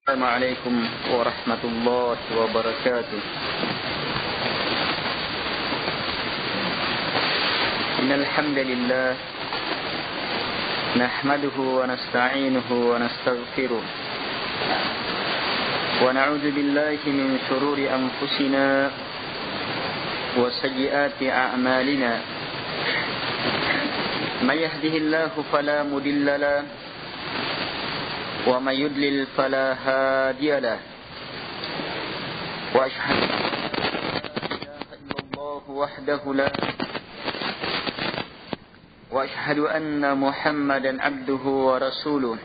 السلام عليكم ورحمة الله وبركاته. إن الحمد لله نحمده ونستعينه ونستغفره ونعوذ بالله من شرور أنفسنا وسيئات أعمالنا. من يهده الله فلا مضل له ومن يضلل فلا هادي له وأشهد أن لا إله إلا الله وحده لا وأشهد أن محمدا عبده ورسوله.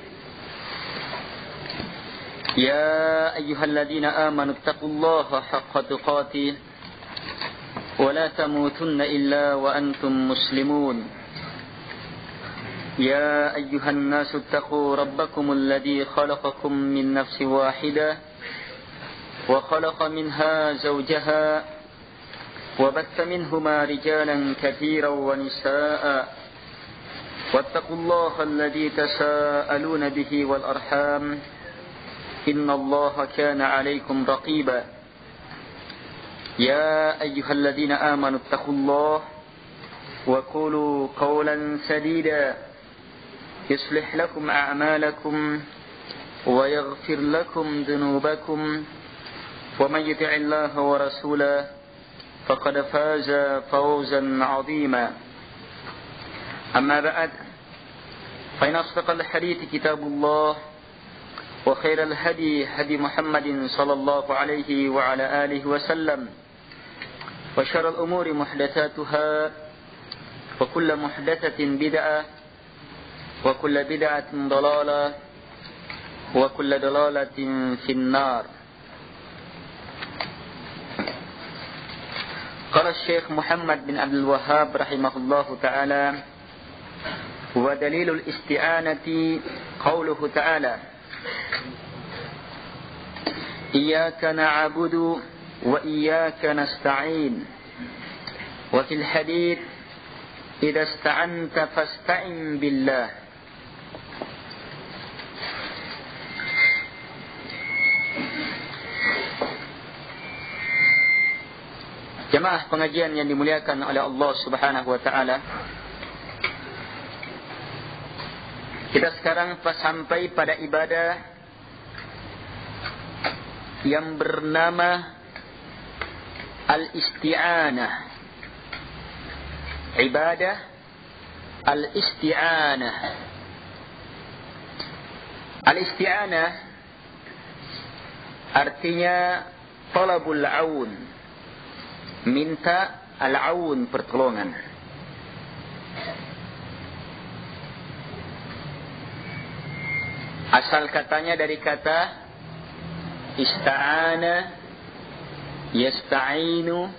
يا أيها الذين آمنوا اتقوا الله حق تقاته ولا تموتن إلا وأنتم مسلمون. يا أيها الناس اتقوا ربكم الذي خلقكم من نفس واحدة وخلق منها زوجها وبث منهما رجالا كثيرا ونساء واتقوا الله الذي تساءلون به والأرحام إن الله كان عليكم رقيبا. يا أيها الذين آمنوا اتقوا الله وقولوا قولا سديدا يصلح لكم أعمالكم ويغفر لكم ذنوبكم ومن يطع الله ورسوله فقد فاز فوزا عظيما. أما بعد فإن أصدق الحديث كتاب الله وخير الهدي هدي محمد صلى الله عليه وعلى آله وسلم وشر الأمور محدثاتها وكل محدثة بدعة وكل بدعة ضلالة وكل ضلالة في النار. قال الشيخ محمد بن عبد الوهاب رحمه الله تعالى: ودليل الاستعانة قوله تعالى: إياك نعبد وإياك نستعين. وفي الحديث: إذا استعنت فاستعن بالله. Jemaah pengajian yang dimuliakan oleh Allah Subhanahu wa taala. Kita sekarang sampai pada ibadah yang bernama al-isti'anah. Ibadah al-isti'anah. Al-isti'anah artinya talabul aun, minta al-aun, pertolongan. Asal katanya dari kata ista'ana, yasta'inu,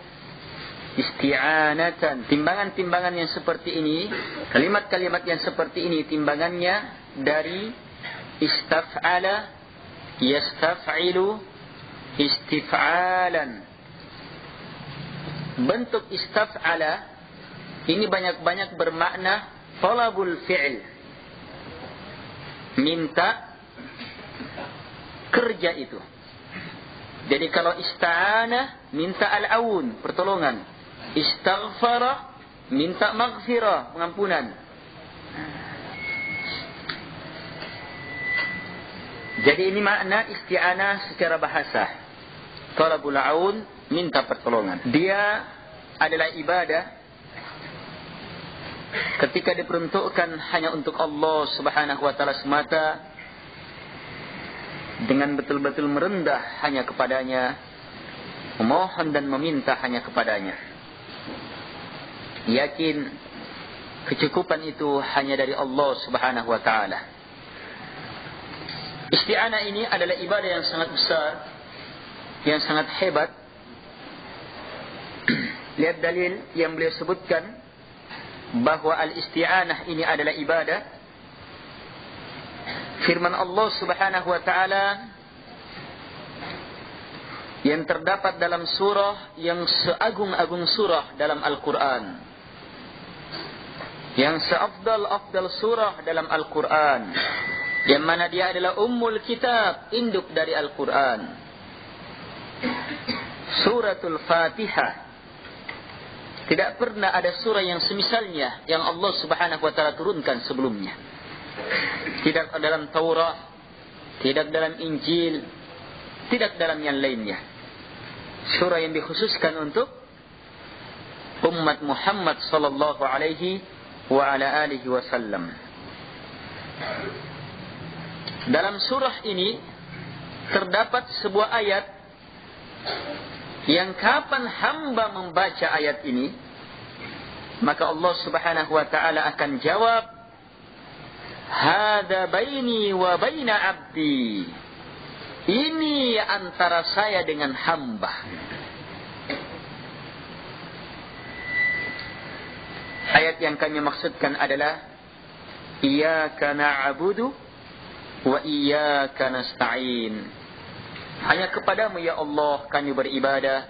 isti'anatan. Timbangan-timbangan yang seperti ini, kalimat-kalimat yang seperti ini, timbangannya dari istaf'ala, yastaf'ilu, istif'alan. Bentuk istaf'ala ini banyak-banyak bermakna talabul fi'l, minta kerja itu. Jadi kalau ista'ana minta al-aun, pertolongan. Istaghfara minta maghfirah, pengampunan. Jadi ini makna isti'anah secara bahasa. Talabul aun, minta pertolongan. Dia adalah ibadah ketika diperuntukkan hanya untuk Allah Subhanahu wa taala semata, dengan betul-betul merendah hanya kepadanya, memohon dan meminta hanya kepadanya. Yakin kecukupan itu hanya dari Allah Subhanahu wa taala. Isti'anah ini adalah ibadah yang sangat besar, yang sangat hebat. Lihat dalil yang beliau sebutkan bahwa al-isti'anah ini adalah ibadah. Firman Allah Subhanahu wa taala yang terdapat dalam surah yang seagung-agung surah dalam Al-Quran, yang seafdal-afdal surah dalam Al-Quran, yang mana dia adalah ummul kitab, induk dari Al-Quran. Suratul Fatihah. Tidak pernah ada surah yang semisalnya yang Allah Subhanahu wa taala turunkan sebelumnya. Tidak dalam Taurat, tidak dalam Injil, tidak dalam yang lainnya. Surah yang dikhususkan untuk umat Muhammad sallallahu alaihi wa ala alihi wasallam. Dalam surah ini terdapat sebuah ayat yang kapan hamba membaca ayat ini, maka Allah Subhanahu wa taala akan jawab, "Hada baini wa baina 'abdi." Ini antara saya dengan hamba. Ayat yang kami maksudkan adalah Iyyaka na'budu wa iyyaka nasta'in. Hanya kepadamu ya Allah kami beribadah,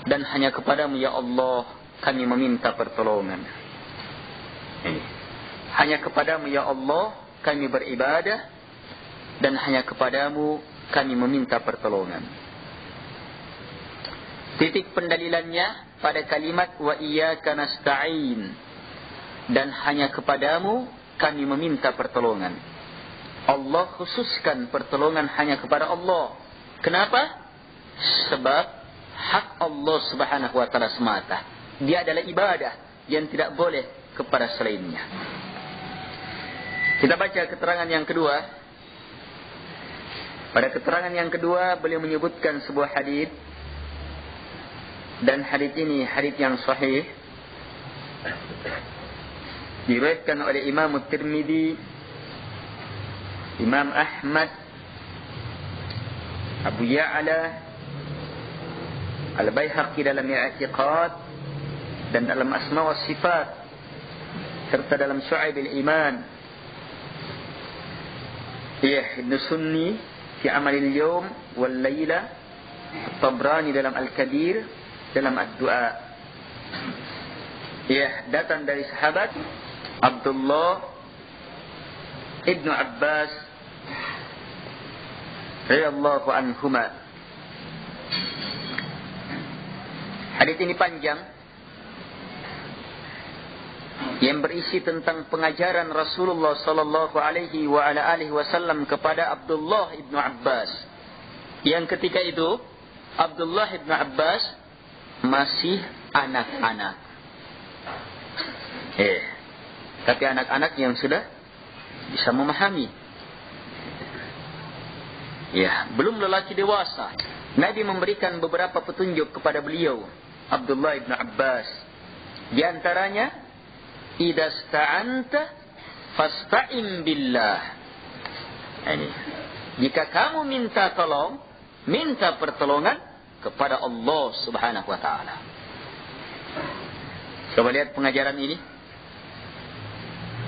dan hanya kepadamu ya Allah kami meminta pertolongan. Hanya kepadamu ya Allah kami beribadah, dan hanya kepadamu kami meminta pertolongan. Titik pendalilannya pada kalimat wa iyyaka nasta'in, dan hanya kepadamu kami meminta pertolongan. Allah khususkan pertolongan hanya kepada Allah. Kenapa? Sebab hak Allah Subhanahu wa taala semata. Dia adalah ibadah yang tidak boleh kepada selainnya. Kita baca keterangan yang kedua. Pada keterangan yang kedua beliau menyebutkan sebuah hadis, dan hadis ini hadis yang sahih, diriwayatkan oleh Imam Tirmidzi, Imam Ahmad, Abu Ya'la, Al-Baihaqi dalam I'tiqad, dan dalam Asma wa Sifat, serta dalam Syu'aib al-Iman. Ibn Sunni fi Amal al-Yawm wal Layla, Tabrani dalam Al-Kabir, dalam Ad-Du'a. Datang dari sahabat Abdullah Ibnu Abbas radhiyallahu anhuma. Hadis ini panjang, yang berisi tentang pengajaran Rasulullah sallallahu alaihi wa ala alihi wasallam kepada Abdullah Ibnu Abbas, yang ketika itu Abdullah Ibnu Abbas masih anak-anak. Tapi anak-anak yang sudah bisa memahami. Belum lelaki dewasa. Nabi memberikan beberapa petunjuk kepada beliau, Abdullah Ibn Abbas. Di antaranya, idza sta'anta fasta'in billah. Jika kamu minta tolong, minta pertolongan kepada Allah Subhanahu wa taala. Coba lihat pengajaran ini.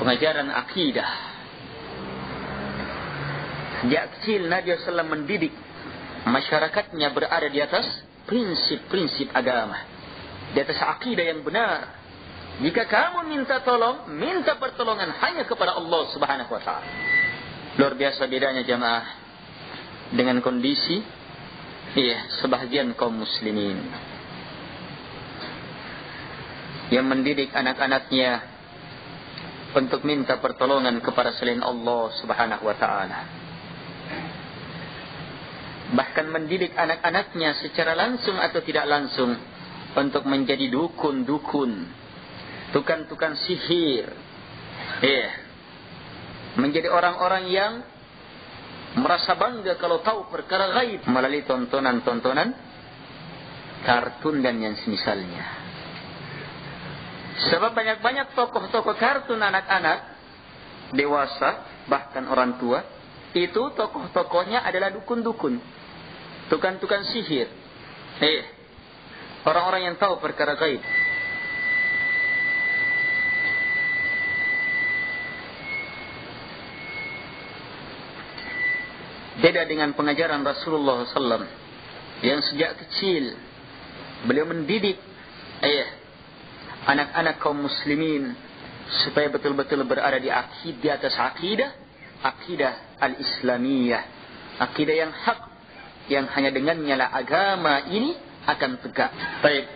Pengajaran akidah. Sejak kecil Nabi SAW mendidik masyarakatnya berada di atas prinsip-prinsip agama, di atas akidah yang benar. Jika kamu minta tolong, minta pertolongan hanya kepada Allah Subhanahu wa taala. Luar biasa bedanya jamaah dengan kondisi sebahagian kaum muslimin yang mendidik anak-anaknya untuk minta pertolongan kepada selain Allah Subhanahu wa taala. Bahkan mendidik anak-anaknya secara langsung atau tidak langsung untuk menjadi dukun-dukun, tukang-tukang sihir. Menjadi orang-orang yang merasa bangga kalau tahu perkara gaib melalui tontonan-tontonan kartun dan yang semisalnya. Sebab banyak-banyak tokoh-tokoh kartun anak-anak, dewasa, bahkan orang tua, itu tokoh-tokohnya adalah dukun-dukun, tukang-tukang sihir. Orang-orang yang tahu perkara gaib. Beda dengan pengajaran Rasulullah SAW yang sejak kecil beliau mendidik anak-anak kaum muslimin supaya betul-betul berada di atas akidah akidah al-Islamiyah, akidah yang hak, yang hanya dengannya lah agama ini akan tegak. Baik,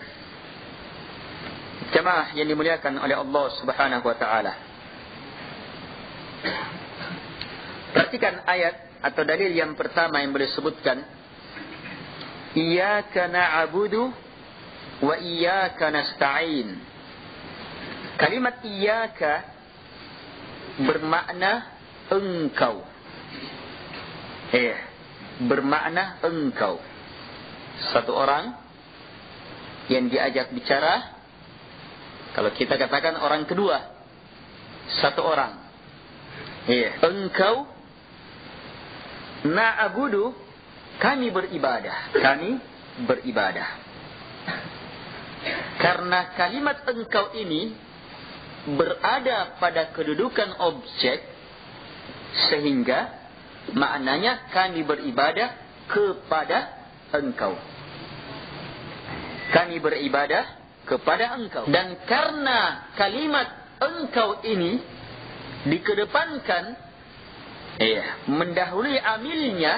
jemaah yang dimuliakan oleh Allah Subhanahu wa taala, perhatikan ayat atau dalil yang pertama yang boleh sebutkan, iyyaka na'budu wa iyyaka nasta'in. Kalimat iyyaka bermakna engkau. Bermakna engkau. Satu orang yang diajak bicara, kalau kita katakan orang kedua, satu orang. Engkau, na'budu, kami beribadah. Kami beribadah. Karena kalimat engkau ini berada pada kedudukan objek, sehingga maknanya kami beribadah kepada engkau. Kami beribadah kepada engkau. Dan karena kalimat engkau ini dikedepankan, mendahului amilnya,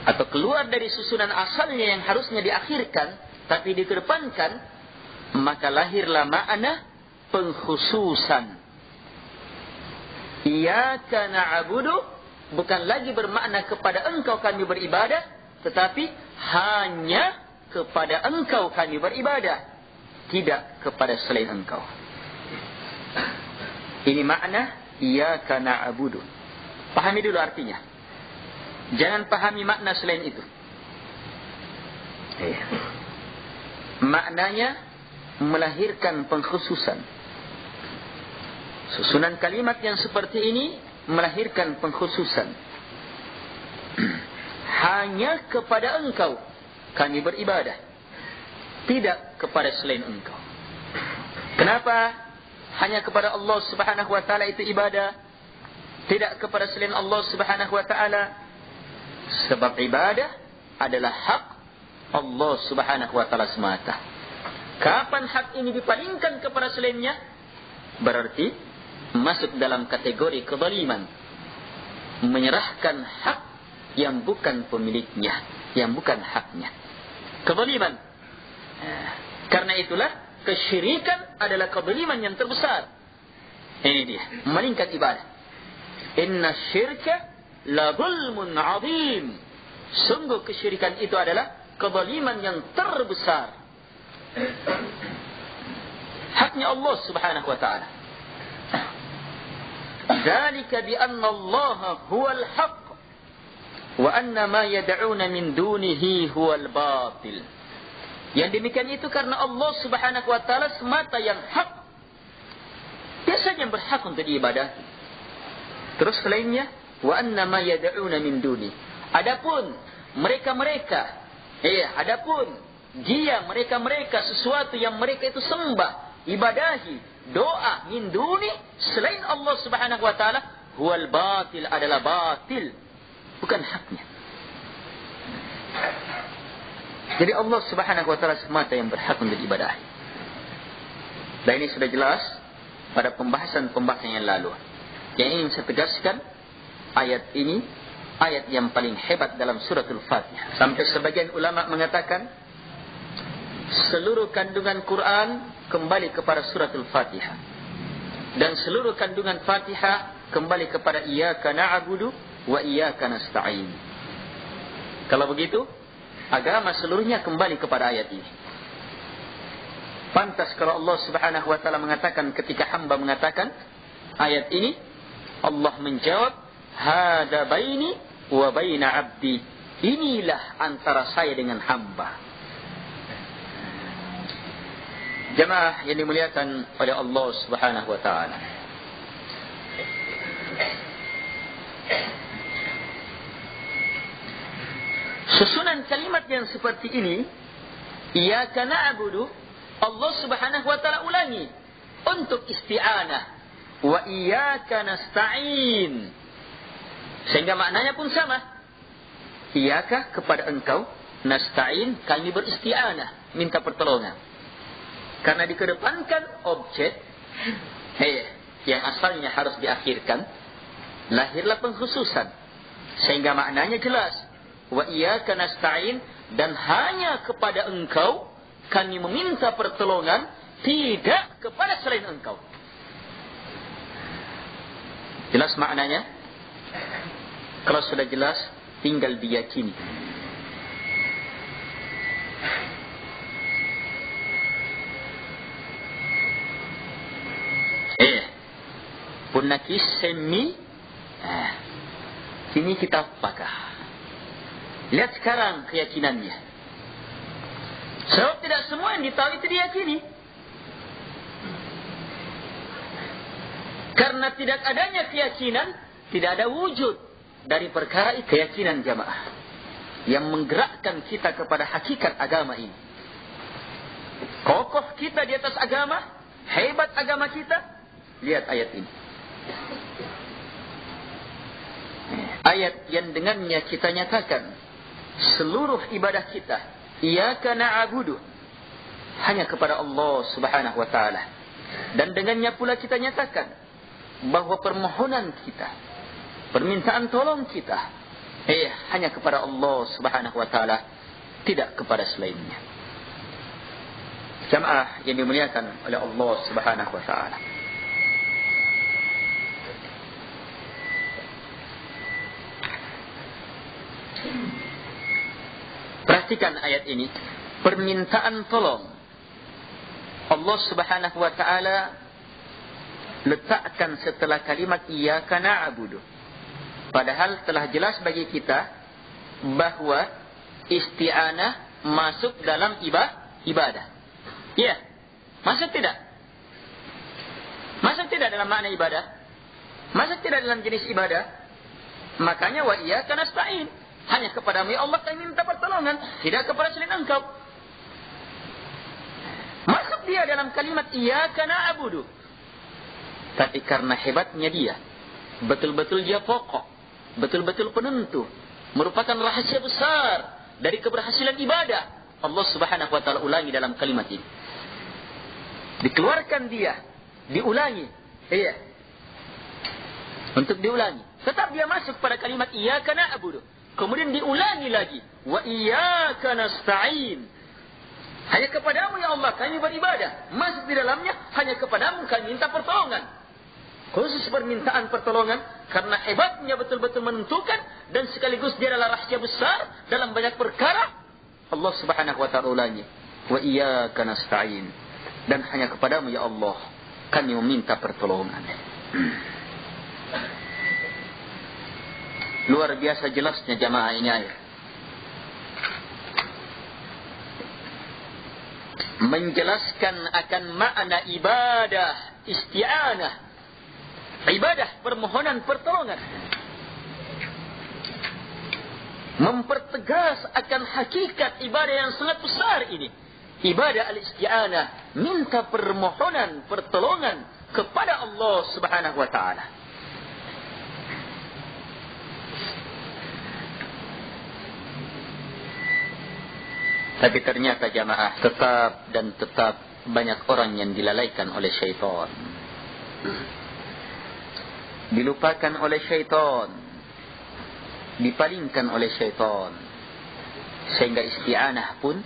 atau keluar dari susunan asalnya yang harusnya diakhirkan tapi dikedepankan, maka lahirlah makna pengkhususan. Iyyaka na'budu bukan lagi bermakna kepada engkau kami beribadah, tetapi hanya kepada engkau kami beribadah, tidak kepada selain engkau. Ini makna iyyaka na'budu. Pahami dulu artinya. Jangan pahami makna selain itu. Maknanya melahirkan pengkhususan. Susunan kalimat yang seperti ini melahirkan pengkhususan. Hanya kepada engkau kami beribadah, tidak kepada selain engkau. Kenapa hanya kepada Allah Subhanahu wa taala itu ibadah, tidak kepada selain Allah Subhanahu wa taala? Sebab ibadah adalah hak Allah Subhanahu wa taala semata. Kapan hak ini dipalingkan kepada selainnya, berarti masuk dalam kategori kezaliman, menyerahkan hak yang bukan pemiliknya, yang bukan haknya. Kezaliman. Karena itulah kesyirikan adalah kezaliman yang terbesar. Ini dia, memalingkan ibadah. Inna syirka la zulmun azim. Sungguh kesyirikan itu adalah kezaliman yang terbesar. Haknya Allah Subhanahu wa taala. Dzalika bi anna Allah huwal haqq wa anna ma yad'una min dunihi huwal batil. Yang demikian itu karena Allah Subhanahu wa taala semata yang hak. Dia saja yang berhak untuk diibadahi. Terus selainnya, wa anna ma yad'una min duni. Adapun mereka-mereka, adapun dia mereka-mereka, sesuatu yang mereka itu sembah, ibadahi, doa, min duni, selain Allah Subhanahu wa taala, huwal batil, adalah batil, bukan haknya. Jadi Allah Subhanahu wa taala semata yang berhak untuk diibadahi. Dan ini sudah jelas pada pembahasan-pembahasan yang lalu. Yang ingin saya tegaskan, ayat ini ayat yang paling hebat dalam suratul Fatihah. Sampai sebagian ulama mengatakan seluruh kandungan Quran kembali kepada suratul Fatihah, dan seluruh kandungan Fatihah kembali kepada iyyaka na'budu wa iyyaka nasta'in. Kalau begitu, agama seluruhnya kembali kepada ayat ini. Pantas kalau Allah Subhanahu wa taala mengatakan, ketika hamba mengatakan ayat ini, Allah menjawab, hada baini wa baina abdi. Inilah antara saya dengan hamba. Jemaah yang dimuliakan oleh Allah Subhanahu wa taala. Susunan kalimat yang seperti ini, iyyaka na'budu, Allah Subhanahu wa taala ulangi untuk isti'anah, wa iyyaka nasta'in. Sehingga maknanya pun sama. Iyyaka kepada engkau, nasta'in kami beristi'anah, minta pertolongan. Karena dikedepankan objek, yang asalnya harus diakhirkan, lahirlah pengkhususan. Sehingga maknanya jelas. Wa iyyaka nasta'in, dan hanya kepada engkau kami meminta pertolongan, tidak kepada selain engkau. Jelas maknanya? Kalau sudah jelas, tinggal diyakini. Pun nakis semi. Kini kita apakah? Lihat sekarang keyakinannya. Sebab tidak semua yang ditahu itu diyakini. Karena tidak adanya keyakinan, tidak ada wujud dari perkara itu. Keyakinan jamaah yang menggerakkan kita kepada hakikat agama ini. Kokoh kita di atas agama, hebat agama kita. Lihat ayat ini. Ayat yang dengannya kita nyatakan seluruh ibadah kita iyyaka na'budu, hanya kepada Allah Subhanahu wa taala. Dan dengannya pula kita nyatakan bahwa permohonan kita, permintaan tolong kita hanya kepada Allah Subhanahu wa taala, tidak kepada selainnya. Jamaah yang dimuliakan oleh Allah Subhanahu wa taala. Perhatikan ayat ini. Permintaan tolong Allah Subhanahu wa taala letakkan setelah kalimat iyyaka na'budu. Padahal telah jelas bagi kita bahwa isti'anah masuk dalam ibadah. Ya, masuk tidak? Masuk tidak dalam makna ibadah? Masuk tidak dalam jenis ibadah? Makanya wa iyyaka nasta'in. Hanya kepadamu ya Allah kami minta pertolongan, tidak kepada selain engkau. Masuk dia dalam kalimat iyyaka na'budu. Tapi karena hebatnya dia, betul-betul dia pokok, betul-betul penentu, merupakan rahasia besar dari keberhasilan ibadah, Allah Subhanahu wa taala ulangi dalam kalimat ini. Dikeluarkan dia, diulangi. Iya. Untuk diulangi. Tetap dia masuk pada kalimat iyyaka na'budu. Kemudian diulangi lagi. Wa iyyaka nasta'in. Hanya kepadamu ya Allah kami beribadah. Masuk di dalamnya hanya kepadamu kami minta pertolongan. Khusus permintaan pertolongan karena hebatnya betul-betul menentukan dan sekaligus dia adalah rahasia besar dalam banyak perkara. Allah Subhanahu wa taala ulangi. Wa iyyaka nasta'in. Dan hanya kepadamu ya Allah kami meminta pertolongan. Luar biasa jelasnya jamaah ini ayat. Menjelaskan akan makna ibadah isti'anah. Ibadah permohonan pertolongan. Mempertegas akan hakikat ibadah yang sangat besar ini. Ibadah al-isti'anah. Minta permohonan pertolongan kepada Allah Subhanahu wa ta'ala. Tapi ternyata jamaah tetap banyak orang yang dilalaikan oleh syaitan. Dilupakan oleh syaitan. Dipalingkan oleh syaitan. Sehingga isti'anah pun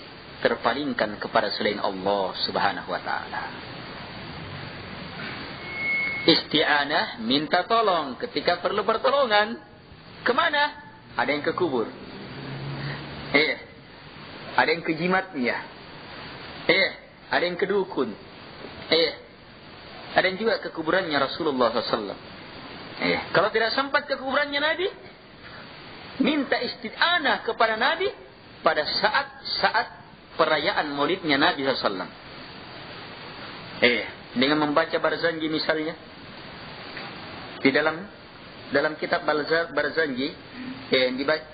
terpalingkan kepada selain Allah Subhanahu wa ta'ala. Isti'anah minta tolong ketika perlu pertolongan. Kemana? Ada yang ke kubur. Ada yang ke jimatnya. Ada yang ke dukun. Ada yang juga ke kuburannya Rasulullah SAW. Kalau tidak sempat ke kuburannya Nabi, minta isti'anah kepada Nabi pada saat perayaan maulidnya Nabi SAW. Dengan membaca Barzanji misalnya. Di dalam kitab Barzanji,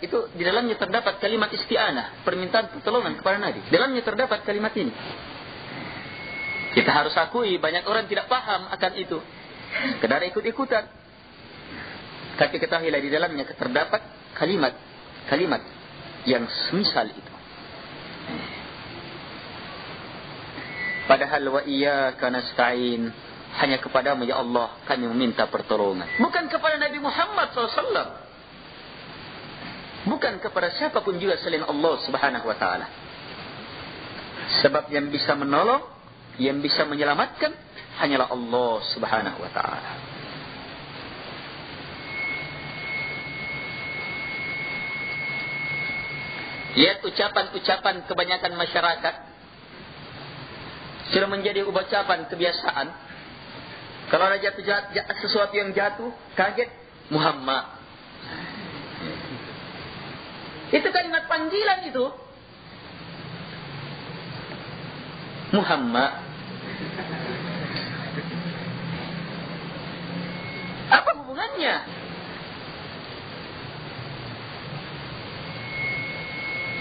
itu di dalamnya terdapat kalimat isti'anah, permintaan pertolongan kepada Nabi. Di dalamnya terdapat kalimat ini. Kita harus akui banyak orang tidak paham akan itu. Sekedar ikut-ikutan. Tapi ketahuilah di dalamnya terdapat kalimat yang semisal itu. Padahal wa iyyaka nasta'in hanya kepadamu ya Allah kami meminta pertolongan. Bukan kepada Nabi Muhammad SAW. Bukan kepada siapapun juga selain Allah Subhanahu wa ta'ala. Sebab yang bisa menolong, yang bisa menyelamatkan hanyalah Allah Subhanahu wa ta'ala. Lihat ucapan-ucapan kebanyakan masyarakat sudah menjadi ucapan kebiasaan. Kalau ada sesuatu yang jatuh, kaget, Muhammad. Itu kalimat panggilan itu. Muhammad. Apa hubungannya?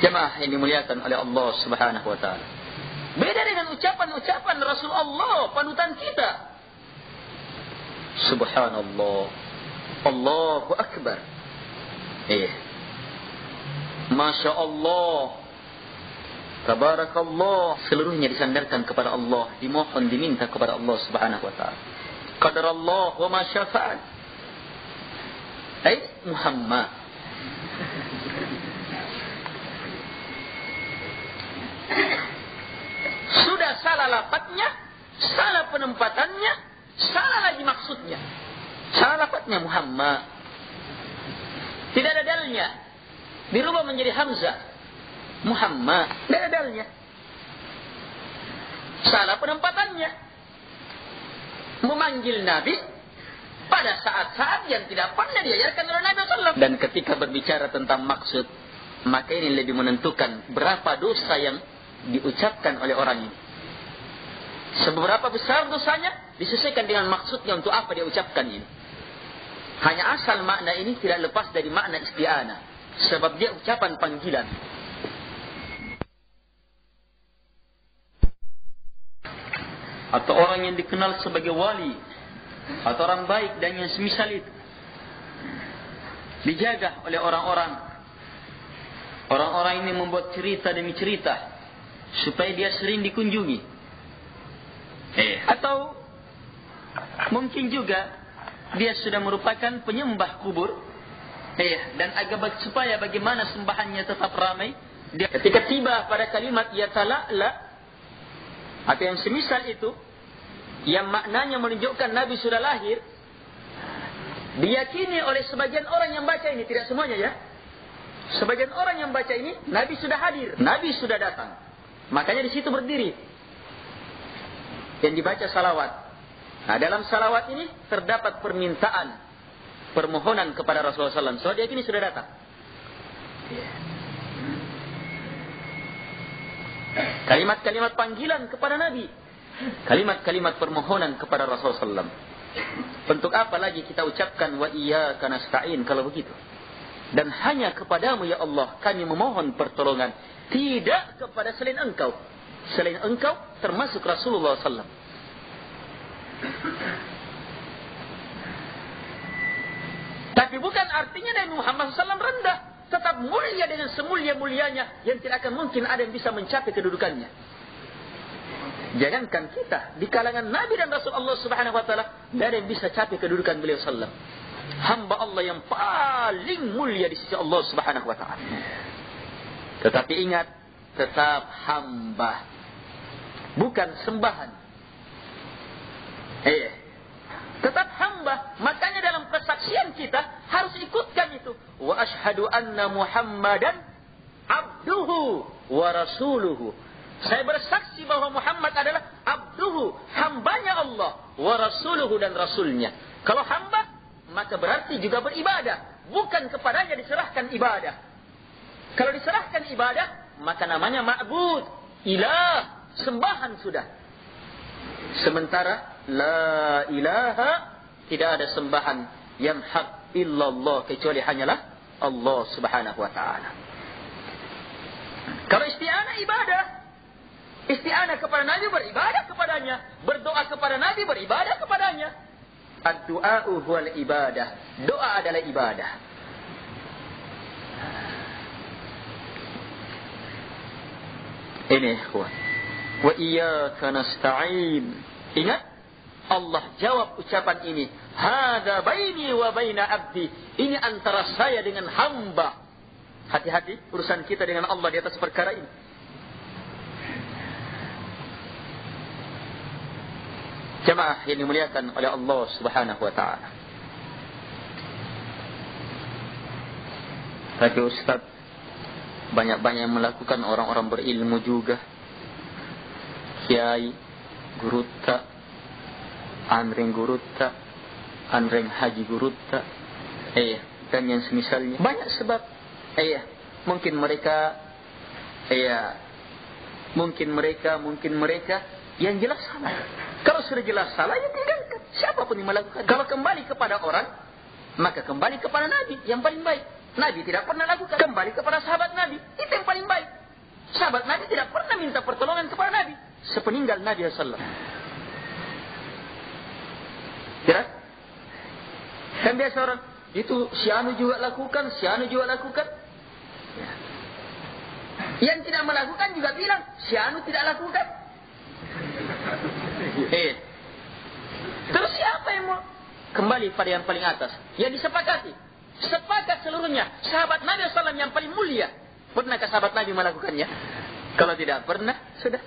Jemaah yang dimuliakan oleh Allah Subhanahu wa ta'ala. Beda dengan ucapan-ucapan Rasulullah, panutan kita. Subhanallah. Allahu Akbar. Masya Allah. Tabarakallah. Seluruhnya disandarkan kepada Allah. Dimohon, diminta kepada Allah Subhanahu wa ta'ala. Qadarallah wa ma syafa'al. Muhammad. Sudah salah lafadznya, salah penempatannya, salah lagi maksudnya. Salah lafadznya Muhammad. Tidak ada dalnya. Dirubah menjadi Hamzah. Muhammad. Tidak ada dalnya. Salah penempatannya. Memanggil Nabi pada saat-saat yang tidak pernah diajarkan oleh Nabi SAW. Dan ketika berbicara tentang maksud, maka ini lebih menentukan berapa dosa yang diucapkan oleh orang ini. Seberapa besar dosanya disesuaikan dengan maksudnya untuk apa dia ucapkan ini. Hanya asal makna ini tidak lepas dari makna isti'anah. Sebab dia ucapan panggilan. Atau orang yang dikenal sebagai wali, atau orang baik dan yang semisal itu, dijaga oleh orang-orang. Orang-orang ini membuat cerita demi cerita supaya dia sering dikunjungi. Atau mungkin juga dia sudah merupakan penyembah kubur. Dan agar supaya bagaimana sembahannya tetap ramai, dia ketika tiba pada kalimat ya tala'la atau yang semisal itu, yang maknanya menunjukkan Nabi sudah lahir, diyakini oleh sebagian orang yang baca ini, tidak semuanya ya. Sebagian orang yang baca ini, Nabi sudah hadir, Nabi sudah datang. Makanya di situ berdiri yang dibaca salawat. Nah, dalam salawat ini terdapat permintaan, permohonan kepada Rasulullah SAW. So dia kini sudah datang. Kalimat-kalimat panggilan kepada Nabi, kalimat-kalimat permohonan kepada Rasulullah SAW. Untuk apa lagi kita ucapkan wa iyyaka nasta'in kalau begitu? Dan hanya kepadamu ya Allah kami memohon pertolongan. Tidak kepada selain engkau. Selain engkau termasuk Rasulullah SAW. Tapi bukan artinya Nabi Muhammad SAW rendah. Tetap mulia dengan semulia-mulianya. Yang tidak akan mungkin ada yang bisa mencapai kedudukannya. Jangankan kita. Di kalangan Nabi dan Rasul Allah Subhanahu wa ta'ala, tidak ada yang bisa capai kedudukan beliau SAW. Hamba Allah yang paling mulia di sisi Allah Subhanahu wa ta'ala. Tetapi ingat, tetap hamba, bukan sembahan. Tetap hamba. Makanya dalam persaksian kita harus ikutkan itu. Wa ashhadu anna Muhammadan abduhu wa rasuluhu. Saya bersaksi bahwa Muhammad adalah abduhu, hambanya Allah, wa rasuluhu, dan rasulnya. Kalau hamba, maka berarti juga beribadah. Bukan kepadanya diserahkan ibadah. Kalau diserahkan ibadah, maka namanya ma'bud, ilah, sembahan sudah. Sementara la ilaha, tidak ada sembahan yang hak illallah, kecuali hanyalah Allah Subhanahu wa ta'ala. Kalau isti'anah ibadah, isti'anah kepada Nabi beribadah kepadanya, berdoa kepada Nabi beribadah kepadanya. Ad-du'a'u huwal ibadah. Doa adalah ibadah. Ini ikhwan. Wa iyyaka nasta'in. Ingat, Allah jawab ucapan ini, "Hadza baini wa baina abdi." Ini antara saya dengan hamba. Hati-hati urusan kita dengan Allah di atas perkara ini. Jemaah yang dimuliakan oleh Allah Subhanahu wa taala. Tapi Ustaz, banyak-banyak yang melakukan orang-orang berilmu juga. Kiai, gurutta, anreng gurutta, anreng haji gurutta, dan yang semisalnya. Banyak sebab. Mungkin mereka yang jelas salah. Kalau sudah jelas salah, ya tinggalkan. Siapapun yang melakukan. Kalau kembali kepada orang, maka kembali kepada Nabi yang paling baik. Nabi tidak pernah lakukan. Kembali kepada sahabat Nabi, itu yang paling baik. Sahabat Nabi tidak pernah minta pertolongan kepada Nabi sepeninggal Nabi SAW. Jelas? Kan biasa orang, itu si anu juga lakukan, si anu juga lakukan. Yang tidak melakukan juga bilang, si anu tidak lakukan. Terus siapa yang mau kembali pada yang paling atas? Yang disepakati. Sepakat seluruhnya. Sahabat Nabi SAW yang paling mulia. Pernahkah sahabat Nabi melakukannya? Kalau tidak pernah, sudah.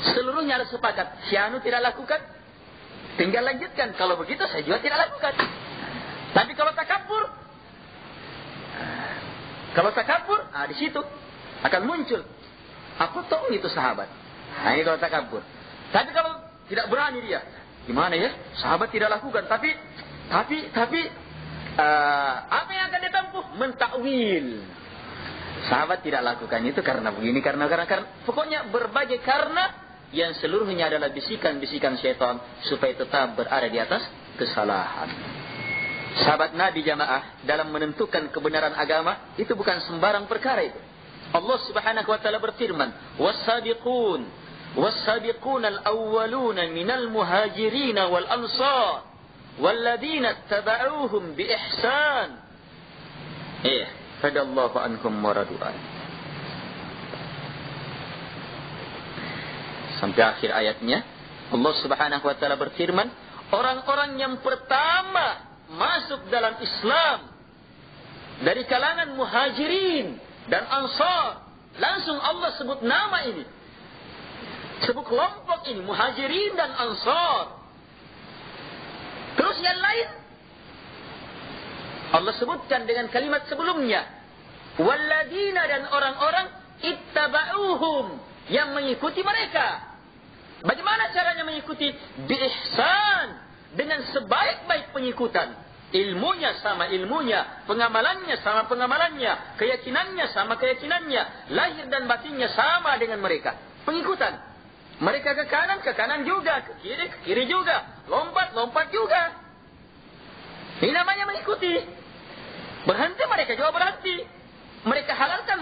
Seluruhnya harus sepakat. Si anu tidak lakukan, tinggal lanjutkan. Kalau begitu, saya juga tidak lakukan. Tapi kalau takabur, di situ akan muncul. Apa tahu itu sahabat? Nah, ini kalau takabur. Tapi kalau tidak berani dia, gimana ya? Sahabat tidak lakukan, tapi apa yang akan ditempuh? Mentakwil. Sahabat tidak lakukan itu karena begini, karena pokoknya berbagai karena yang seluruhnya adalah bisikan-bisikan syaitan supaya tetap berada di atas kesalahan. Sahabat Nabi jamaah dalam menentukan kebenaran agama itu bukan sembarang perkara itu. Allah Subhanahu wa taala berfirman, "Was-sabiqun al-awwaluna minal muhajirin wal ansar walladzina tabauhum bi ihsan." Radallahu anhum wa radu'an. Sampai akhir ayatnya Allah Subhanahu wa taala berfirman, orang-orang yang pertama masuk dalam Islam dari kalangan muhajirin dan ansar, langsung Allah sebut nama ini, sebut kelompok ini, muhajirin dan ansar. Terus yang lain Allah sebutkan dengan kalimat sebelumnya, walladzina, dan orang-orang ittaba'uhum, yang mengikuti mereka. Bagaimana caranya mengikuti? Bi ihsan, dengan sebaik-baik pengikutan. Ilmunya sama ilmunya, pengamalannya sama pengamalannya, keyakinannya sama keyakinannya, lahir dan batinnya sama dengan mereka. Pengikutan. Mereka ke kanan juga, ke kiri juga, lompat juga. Ini namanya mengikuti. Berhenti, mereka juga berhenti. Mereka halalkan.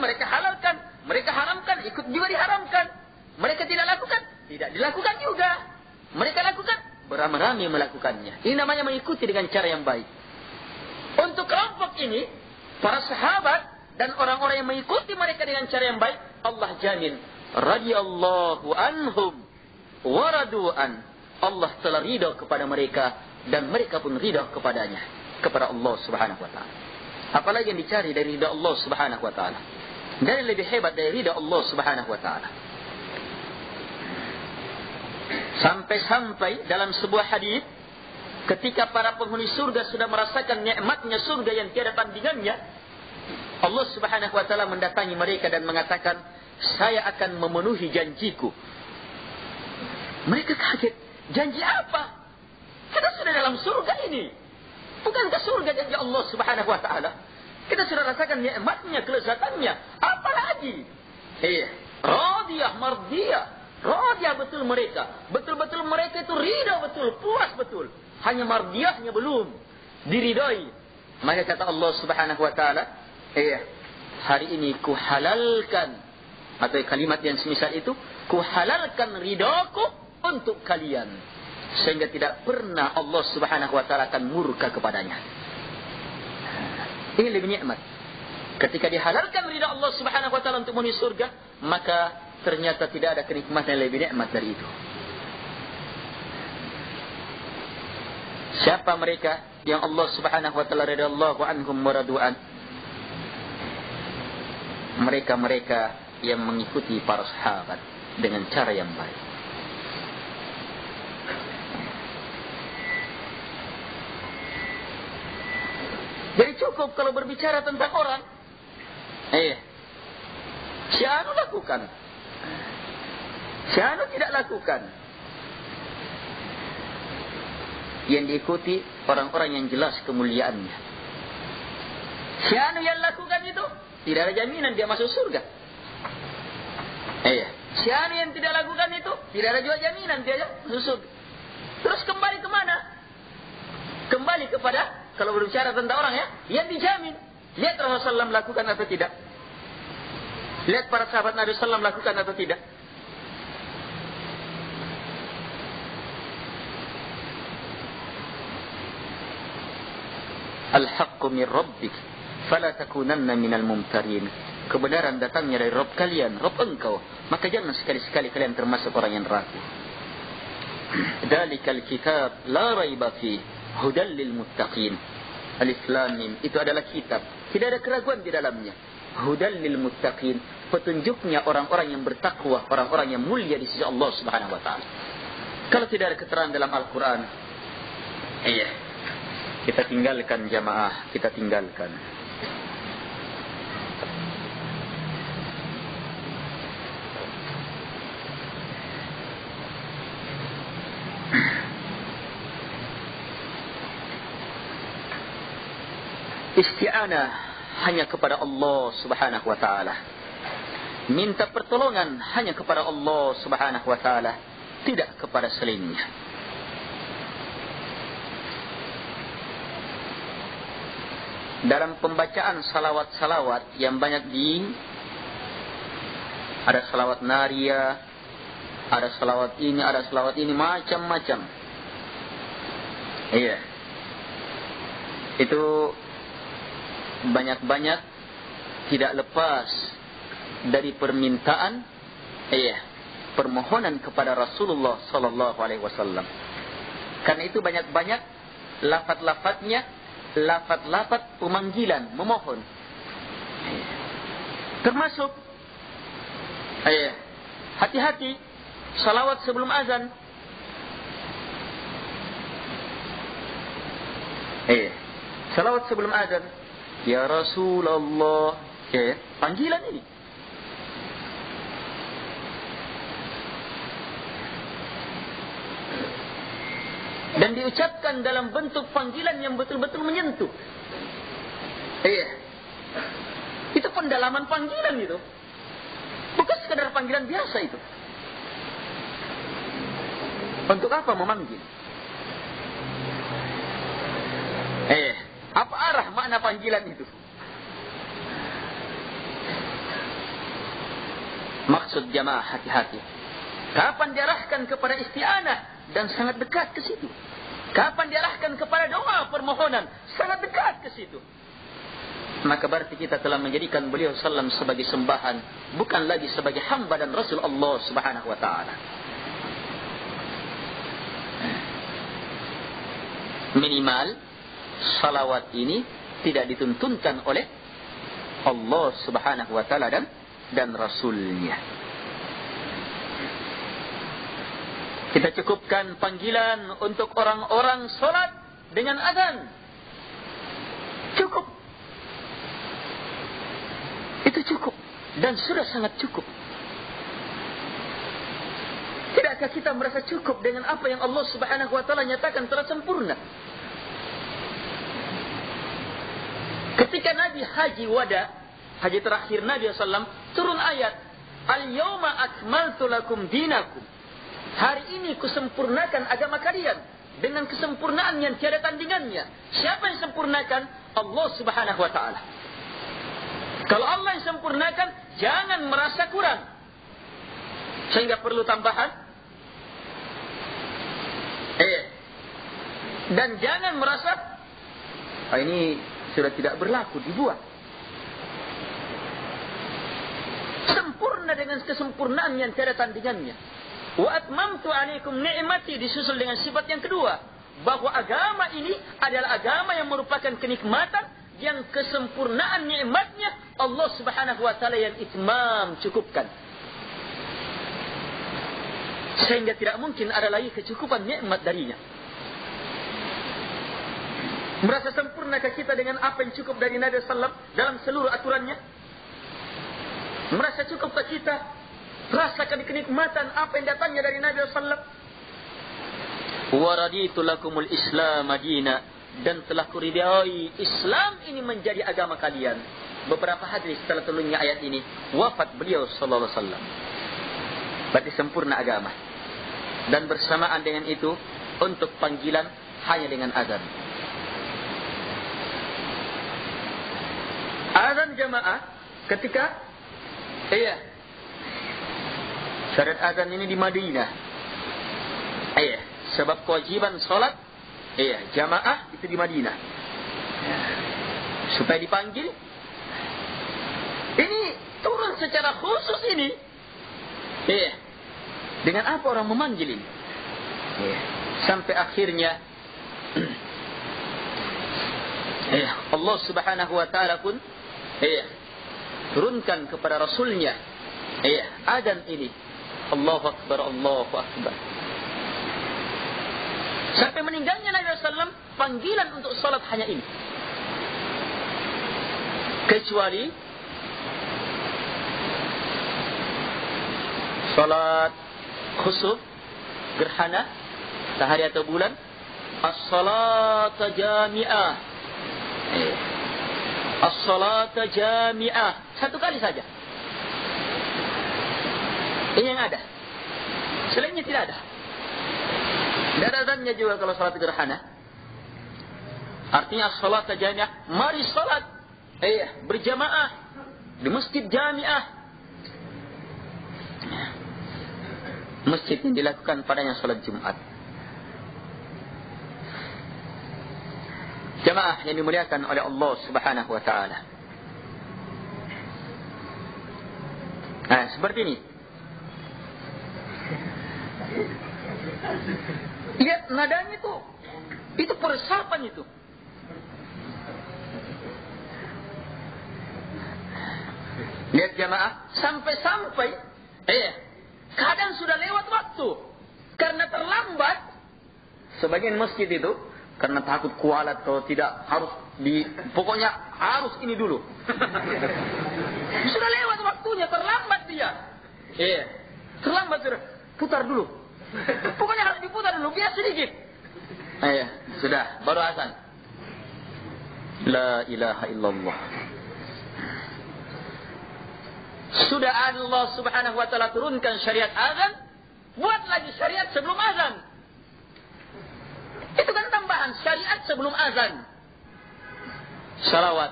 Mereka haramkan, ikut juga diharamkan. Mereka tidak lakukan, tidak dilakukan juga. Mereka lakukan, beramai-ramai melakukannya. Ini namanya mengikuti dengan cara yang baik. Untuk kelompok ini, para sahabat dan orang-orang yang mengikuti mereka dengan cara yang baik, Allah jamin, radhiyallahu anhum wa radu'an. Allah telah ridha kepada mereka dan mereka pun ridha kepadanya, kepada Allah Subhanahu wa taala. Apalagi yang dicari dari ridha Allah Subhanahu wa taala? Dan lebih hebat dari ridha Allah Subhanahu wa taala. Sampai-sampai dalam sebuah hadis, ketika para penghuni surga sudah merasakan nikmatnya surga yang tiada tandingannya, Allah Subhanahu wa taala mendatangi mereka dan mengatakan, "Saya akan memenuhi janjiku." Mereka kaget. Janji apa? Kita sudah dalam surga ini. Bukankah surga janji Allah Subhanahu wa taala? Kita sudah rasakan nikmatnya, kelezatannya. Apa lagi? Radiyah, mardiyah. Radiyah betul mereka. Betul-betul mereka itu ridha betul, puas betul. Hanya mardiyahnya belum diridai. Maka kata Allah Subhanahu wa taala, hari ini ku halalkan, atau kalimat yang semisal itu, ku halalkan ridaku untuk kalian, sehingga tidak pernah Allah Subhanahu wa taala akan murka kepadanya. Ini lebih nikmat. Ketika dihalalkan ridha Allah Subhanahu wa taala untuk menuju surga, maka ternyata tidak ada kenikmatan yang lebih nikmat dari itu. Siapa mereka yang Allah Subhanahu wa taala radhiyallahu anhum wa radu'an? Mereka-mereka yang mengikuti para sahabat dengan cara yang baik. Jadi cukup kalau berbicara tentang orang, si anu lakukan, si anu tidak lakukan. Yang diikuti orang-orang yang jelas kemuliaannya. Si anu yang lakukan itu tidak ada jaminan dia masuk surga. Si anu yang tidak lakukan itu tidak ada juga jaminan dia masuk surga. Terus kembali kemana? Kembali kepada, kalau berbicara tentang orang ya, yang dijamin. Lihat Rasulullah SAW lakukan atau tidak. Lihat para sahabat Nabi SAW lakukan atau tidak. Al-haqqu min rabbik fala takunanna minal mumtarin. Kebenaran datangnya dari Rabb kalian, Rabb engkau, maka jangan sekali-sekali kalian termasuk orang yang ragu. Dzalikal kitab la raiba fi hudal lil muttaqin. Alif Lam Mim, itu adalah kitab, tidak ada keraguan di dalamnya. Hudal lil muttaqin, petunjuknya orang-orang yang bertakwa, orang-orang yang mulia di sisi Allah Subhanahu wa taala. Kalau tidak ada keterangan dalam Al-Qur'an, kita tinggalkan jamaah, kita tinggalkan. Isti'anah hanya kepada Allah Subhanahu wa taala. Minta pertolongan hanya kepada Allah Subhanahu wa taala, tidak kepada selainnya. Dalam pembacaan salawat-salawat yang banyak ada salawat naria, ada salawat ini, macam-macam. Itu banyak-banyak tidak lepas dari permintaan, permohonan kepada Rasulullah sallallahu alaihi wasallam. Karena itu banyak-banyak lafaz-lafaznya, lafaz-lafaz pemanggilan, memohon. Termasuk hati-hati salawat sebelum azan. Salawat sebelum azan. Ya Rasulullah, panggilan ini. Dan diucapkan dalam bentuk panggilan yang betul-betul menyentuh. Itu pendalaman panggilan itu. Bukan sekadar panggilan biasa itu. Untuk apa memanggil? Apa arah makna panggilan itu? Maksud jamaah, hati-hati. Kapan diarahkan kepada isti'anah dan sangat dekat ke situ. Kapan diarahkan kepada doa permohonan, sangat dekat ke situ. Maka berarti kita telah menjadikan beliau sallam sebagai sembahan, bukan lagi sebagai hamba dan Rasul Allah Subhanahu wa taala. Minimal salawat ini tidak dituntunkan oleh Allah Subhanahu wa taala dan Rasulnya. Kita cukupkan panggilan untuk orang-orang solat dengan azan. Cukup. Itu cukup. Dan sudah sangat cukup. Tidakkah kita merasa cukup dengan apa yang Allah Subhanahu wa taala nyatakan telah sempurna? Ketika Nabi haji wada, haji terakhir Nabi SAW, turun ayat, Al-yawma akmaltu lakum dinakum. Hari ini kusempurnakan agama kalian dengan kesempurnaan yang tiada tandingannya. Siapa yang sempurnakan? Allah Subhanahu wa taala. Kalau Allah yang sempurnakan, jangan merasa kurang. Sehingga perlu tambahan. Dan jangan merasa ini sudah tidak berlaku, dibuat. Sempurna dengan kesempurnaan yang tiada tandingannya. Wa atmamtu alaikum ni'mati, disusul dengan sifat yang kedua. bahwa agama ini adalah agama yang merupakan kenikmatan, yang kesempurnaan nikmatnya Allah Subhanahu wa taala yang itmam, cukupkan. Sehingga tidak mungkin ada lagi kecukupan nikmat darinya. Merasa sempurnakah kita dengan apa yang cukup dari Nabi sallallahu alaihi wasallam dalam seluruh aturannya? Merasa cukupkah kita rasakan kenikmatan apa yang datangnya dari Nabi sallallahu alaihi wasallam? Wa raditu lakumul Islam madina, dan telah kuridai Islam ini menjadi agama kalian. Beberapa hari setelah turunnya ayat ini, wafat beliau sallallahu alaihi wasallam. Berarti sempurna agama. Dan bersamaan dengan itu, untuk panggilan hanya dengan azan. Azan jamaah ketika syariat azan ini di Madinah. Sebab kewajiban solat jamaah itu di Madinah. Supaya dipanggil, ini turun secara khusus ini. Dengan apa orang memanggil ini? Sampai akhirnya Allah Subhanahu wa taala pun turunkan kepada Rasulnya azan ini. Allahu Akbar, Allahu Akbar. Sampai meninggalnya Nabi SAW, panggilan untuk salat hanya ini. Kecuali salat khusuf, gerhana, sehari atau bulan, as-salat jami'ah. As-salat jami'ah. Satu kali saja. Ini yang ada. Selainnya tidak ada. Dan azannya juga kalau salat gerhana. Artinya salat jami'ah, mari salat berjamaah di masjid jami'ah. Masjid yang dilakukan padanya salat Jumat. Jamaah yang dimuliakan oleh Allah Subhanahu wa taala. Seperti ini. Lihat nadanya itu peresapan itu. Lihat jamaah, sampai-sampai kadang sudah lewat waktu karena terlambat. Sebagian masjid itu karena takut kualat atau tidak harus pokoknya harus ini dulu. Sudah lewat waktunya, terlambat dia. Terlambat sudah, putar dulu. Pokoknya harus diputar dulu, biar sedikit. Sudah, baru azan. La ilaha illallah. Sudah Allah Subhanahu wa taala turunkan syariat azan, buat lagi syariat sebelum azan. Itu kan tambahan syariat sebelum azan. Salawat.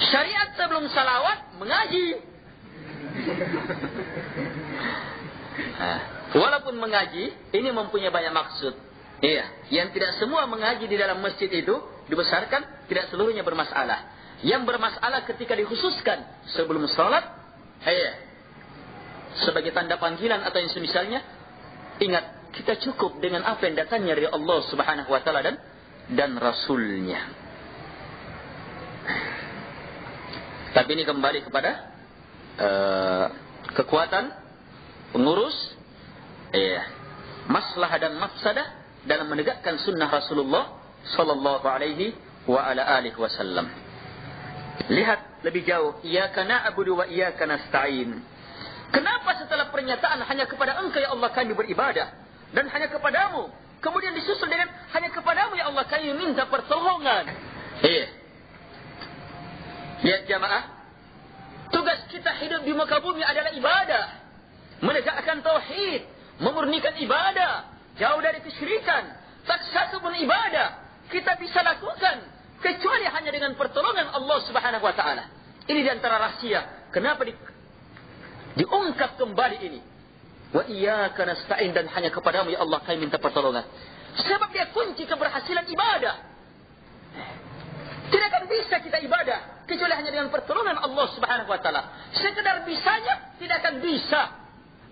Syariat sebelum salawat mengaji. Walaupun mengaji ini mempunyai banyak maksud. Yang tidak semua mengaji di dalam masjid itu dibesarkan, tidak seluruhnya bermasalah. Yang bermasalah ketika dikhususkan sebelum salat, sebagai tanda panggilan atau yang semisalnya. Ingat, kita cukup dengan apa yang datangnya dari Allah Subhanahu wa taala dan Rasulnya. Tapi ini kembali kepada kekuatan pengurus, maslahat dan mafsadah dalam menegakkan sunnah Rasulullah sallallahu alaihi wa ala alihi wasallam. Lihat lebih jauh, iyyaka na'budu wa iyyaka nasta'in. Kenapa setelah pernyataan hanya kepada Engkau ya Allah kami beribadah, dan hanya kepadamu, kemudian disusul dengan hanya kepadamu ya Allah kami minta pertolongan. Lihat jamaah, tugas kita hidup di muka bumi adalah ibadah, menegakkan tauhid, memurnikan ibadah, jauh dari kesyirikan. Tak satu pun ibadah kita bisa lakukan kecuali hanya dengan pertolongan Allah Subhanahu wa taala. Ini di antara rahsia kenapa diungkap kembali ini. Wa iyyaka nasta'in, dan hanya kepadamu ya Allah kami minta pertolongan. Sebab dia kunci keberhasilan ibadah. Tidak akan bisa kita ibadah kecuali hanya dengan pertolongan Allah Subhanahu wa taala. Sekedar bisanya tidak akan bisa.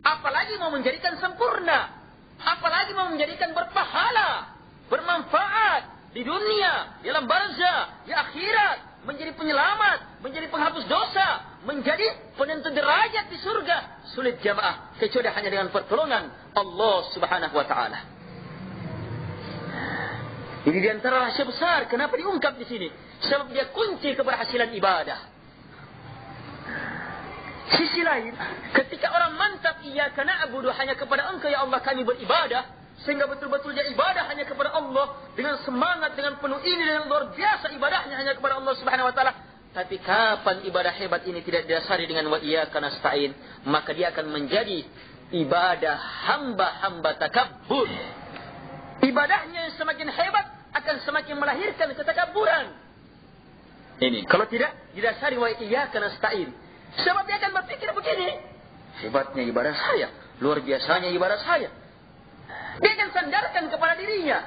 Apalagi mau menjadikan sempurna. apalagi mau menjadikan berpahala, bermanfaat di dunia, di alam barzah, di akhirat, menjadi penyelamat, menjadi penghapus dosa, menjadi penentu derajat di surga. Sulit jamaah, kecuali hanya dengan pertolongan Allah Subhanahu wa taala. Ini di antara rahasia besar kenapa diungkap di sini. Sebab dia kunci keberhasilan ibadah. Sisi lain, ketika orang mantap iyyaka na'budu, hanya kepada Engkau ya Allah kami beribadah, sehingga betul-betul dia ibadah hanya kepada Allah dengan semangat, dengan penuh ini, dengan luar biasa ibadahnya hanya kepada Allah Subhanahu wa taala. Tapi kapan ibadah hebat ini tidak didasari dengan wa iyyaka nasta'in, maka dia akan menjadi ibadah hamba-hamba takabbur. Ibadahnya yang semakin hebat akan semakin melahirkan ketakabburan. Ini kalau tidak didasari wa iyyaka nasta'in, sebab dia akan berpikir begini, hebatnya ibadah saya, luar biasanya ibadah saya. Dia akan sandarkan kepada dirinya,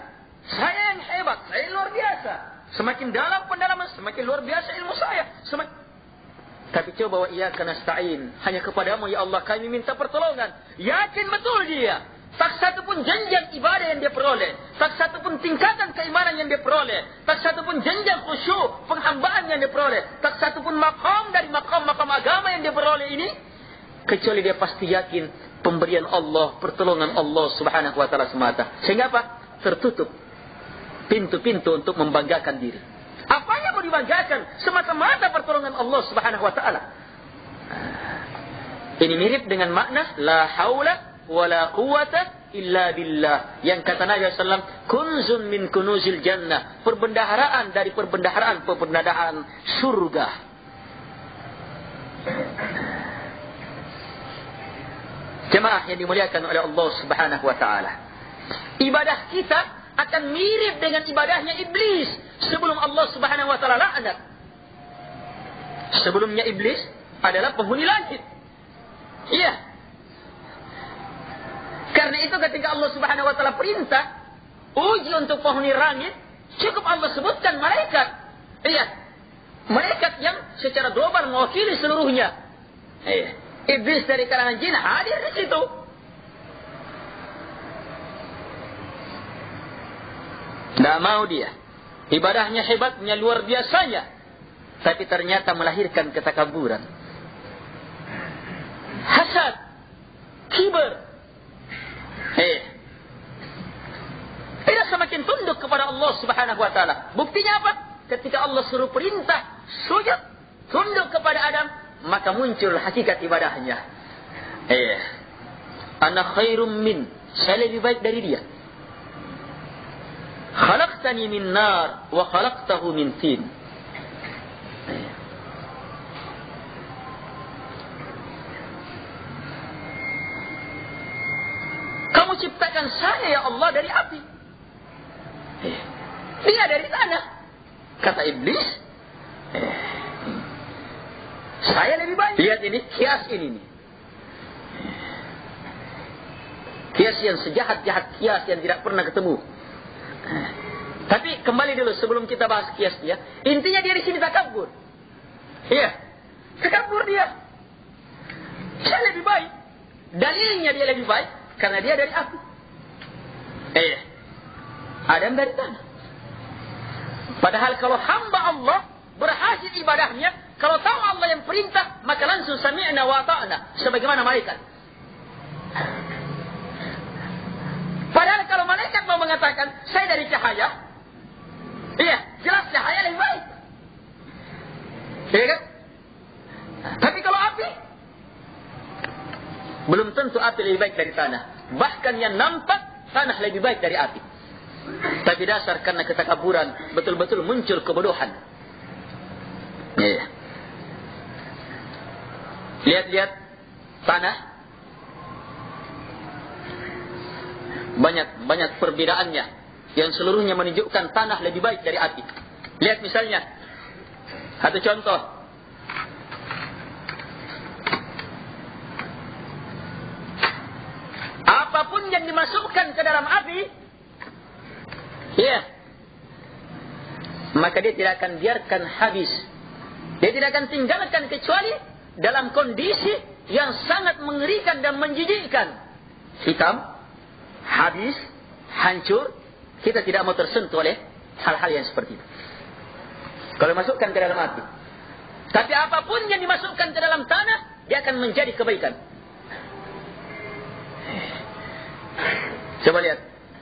saya yang hebat, saya yang luar biasa. Semakin dalam pendalaman, semakin luar biasa ilmu saya. Tapi coba wa iyyaka nasta'in, hanya kepadamu ya Allah kami minta pertolongan. Yakin betul dia, tak satu pun jenjang ibadah yang dia peroleh, tak satu pun tingkatan keimanan yang dia peroleh, tak satu pun jenjang khusyuk penghambaan yang dia peroleh, tak satu pun maqam dari maqam-maqam agama yang dia peroleh ini, kecuali dia pasti yakin pemberian Allah, pertolongan Allah Subhanahu wa taala semata. Sehingga apa? Tertutup pintu-pintu untuk membanggakan diri. Apa yang mau dibanggakan? Semata-mata pertolongan Allah Subhanahu wa taala. Ini mirip dengan makna la haula wala quwwata illa billah, yang kata Nabi SAW, kunzun min kunuzil jannah, perbendaharaan dari perbendaharaan surga. Jemaah yang dimuliakan oleh Allah Subhanahu wa taala, ibadah kita akan mirip dengan ibadahnya iblis sebelum Allah Subhanahu wa taala laknat. Sebelumnya iblis adalah penghuni langit. Iya. Karena itu ketika Allah Subhanahu wa taala perintah uji untuk penghuni langit, cukup Allah sebutkan malaikat. Iya. Malaikat yang secara global mewakili seluruhnya. Iya. Iblis dari kalangan jin hadir di situ. Tidak mau dia. Ibadahnya hebatnya luar biasanya, tapi ternyata melahirkan ketakabburan, hasad, kibar. Tidak semakin tunduk kepada Allah Subhanahu wa taala. Buktinya apa? Ketika Allah suruh perintah sujud, tunduk kepada Adam, maka muncul hakikat ibadahnya. Ana khairum min, saya lebih baik dari dia. Khalaqtani min nar wa khalaqtahu min tin. Kamu ciptakan saya ya Allah dari api, dia dari tanah. Kata iblis, saya lebih baik. Lihat ini, kias ini nih. Kias yang sejahat-jahat kias yang tidak pernah ketemu. Tapi kembali dulu sebelum kita bahas kias dia. Intinya dia di sini takabbur. Iya, takabbur dia. Saya lebih baik. Dalilnya dia lebih baik karena dia dari api. Adam dari tanah. Padahal kalau hamba Allah berhasil ibadahnya, kalau tahu Allah yang perintah, maka langsung sami'na wa ta'na, sebagaimana malaikat. Padahal kalau malaikat mau mengatakan saya dari cahaya, iya, jelas cahaya lebih baik. Iya kan? Tapi kalau api, belum tentu api lebih baik dari tanah. Bahkan yang nampak tanah lebih baik dari api. Tapi dasar karena ketakaburan, betul-betul muncul kebodohan. Iya. Lihat-lihat tanah, banyak perbedaannya yang seluruhnya menunjukkan tanah lebih baik dari api. Lihat misalnya, satu contoh. Apapun yang dimasukkan ke dalam api, maka dia tidak akan biarkan habis. Dia tidak akan tinggalkan kecuali dalam kondisi yang sangat mengerikan dan menjijikkan. Hitam, habis, hancur, kita tidak mau tersentuh oleh hal-hal yang seperti itu. Kalau masukkan ke dalam hati. Tapi apapun yang dimasukkan ke dalam tanah, dia akan menjadi kebaikan. Coba lihat.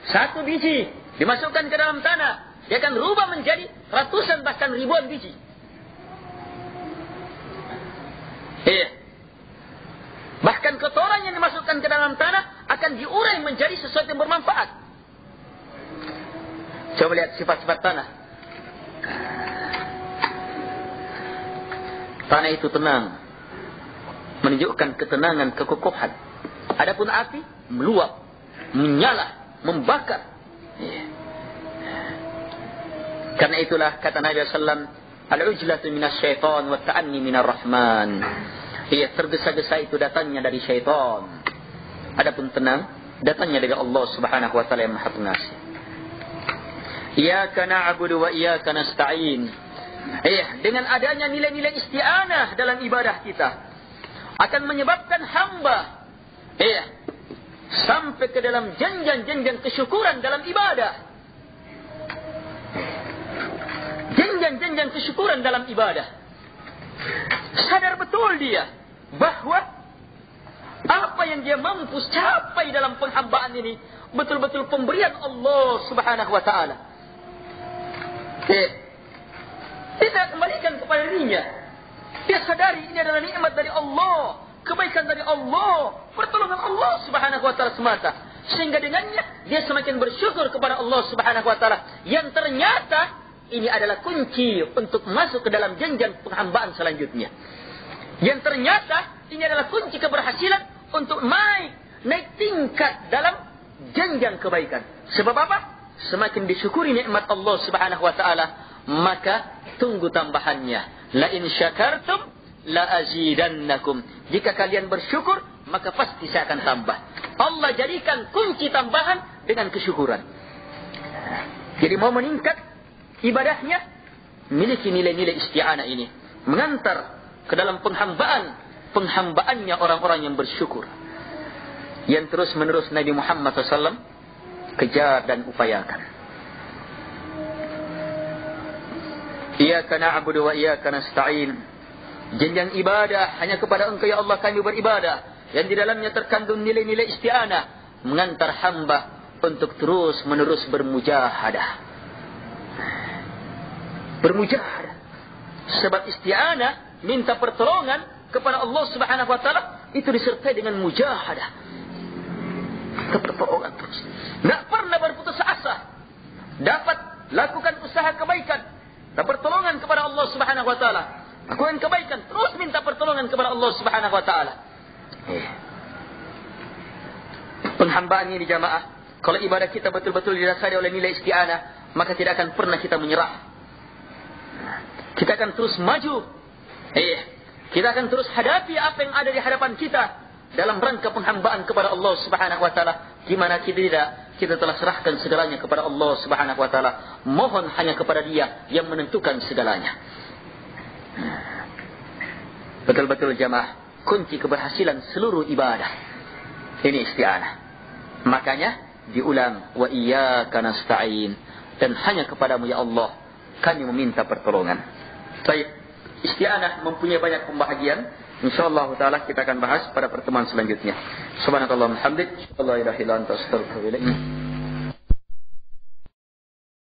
Satu biji dimasukkan ke dalam tanah, dia akan rubah menjadi ratusan bahkan ribuan biji. Bahkan kotoran yang dimasukkan ke dalam tanah akan diurai menjadi sesuatu yang bermanfaat. Coba lihat sifat-sifat tanah. Tanah itu tenang, menunjukkan ketenangan, kekokohan. Adapun api meluap, menyala, membakar. Karena itulah kata Nabi SAW, al-ujlatu minas syaitan wa ta'anni minar rahman. Tergesa-gesa itu datangnya dari syaitan. Adapun tenang, datangnya dari Allah Subhanahu wa taala yang Maha Pengasih. Iyyaka na'budu wa iyyaka nasta'in. Dengan adanya nilai-nilai isti'anah dalam ibadah kita akan menyebabkan hamba sampai ke dalam jenjang-jenjang kesyukuran dalam ibadah. Jenjang-jenjang kesyukuran dalam ibadah. Sadar betul dia bahwa apa yang dia mampu capai dalam penghambaan ini betul-betul pemberian Allah Subhanahu wa taala. Tidak kembalikan kepada dirinya. Dia sadari ini adalah nikmat dari Allah, kebaikan dari Allah, pertolongan Allah Subhanahu wa taala semata. Sehingga dengannya dia semakin bersyukur kepada Allah Subhanahu wa taala yang ternyata ini adalah kunci untuk masuk ke dalam jenjang penghambaan selanjutnya. Yang ternyata ini adalah kunci keberhasilan untuk naik tingkat dalam jenjang kebaikan. Sebab apa? Semakin disyukuri nikmat Allah Subhanahu wa taala, maka tunggu tambahannya. La in syakartum la azidannakum. Jika kalian bersyukur, maka pasti saya akan tambah. Allah jadikan kunci tambahan dengan kesyukuran. Jadi mau meningkat ibadahnya, miliki nilai-nilai isti'anah ini, mengantar ke dalam penghambaannya orang-orang yang bersyukur, yang terus menerus Nabi Muhammad SAW kejar dan upayakan. Iyyaka na'budu wa iyyaka nasta'in. Jenjang ibadah hanya kepada Engkau ya Allah kami beribadah, yang di dalamnya terkandung nilai-nilai isti'anah, mengantar hamba untuk terus menerus bermujahadah. Bermujahadah. Sebab isti'anah, minta pertolongan kepada Allah Subhanahu wa taala, itu disertai dengan mujahadah. Pertolongan terus. Tidak pernah berputus asa. Dapat lakukan usaha kebaikan, dan pertolongan kepada Allah Subhanahu wa taala. Lakukan kebaikan, terus minta pertolongan kepada Allah Subhanahu wa taala. Penghambaan ini jamaah, kalau ibadah kita betul-betul didasari oleh nilai isti'anah, maka tidak akan pernah kita menyerah. Kita akan terus maju. Kita akan terus hadapi apa yang ada di hadapan kita dalam rangka penghambaan kepada Allah Subhanahu wa taala. Gimana kita telah serahkan segalanya kepada Allah Subhanahu wa taala. Mohon hanya kepada Dia yang menentukan segalanya. Betul-betul jamaah, kunci keberhasilan seluruh ibadah ini isti'anah. Makanya diulang, wa iyyaka nasta'in, dan hanya kepadamu ya Allah kami meminta pertolongan. Baik, isti'anah mempunyai banyak pembahagian. InsyaAllah ta'ala kita akan bahas pada pertemuan selanjutnya. Subhanakallahumma hamdik, la ilaha illa anta astaghfiruka wa atubu ilaik.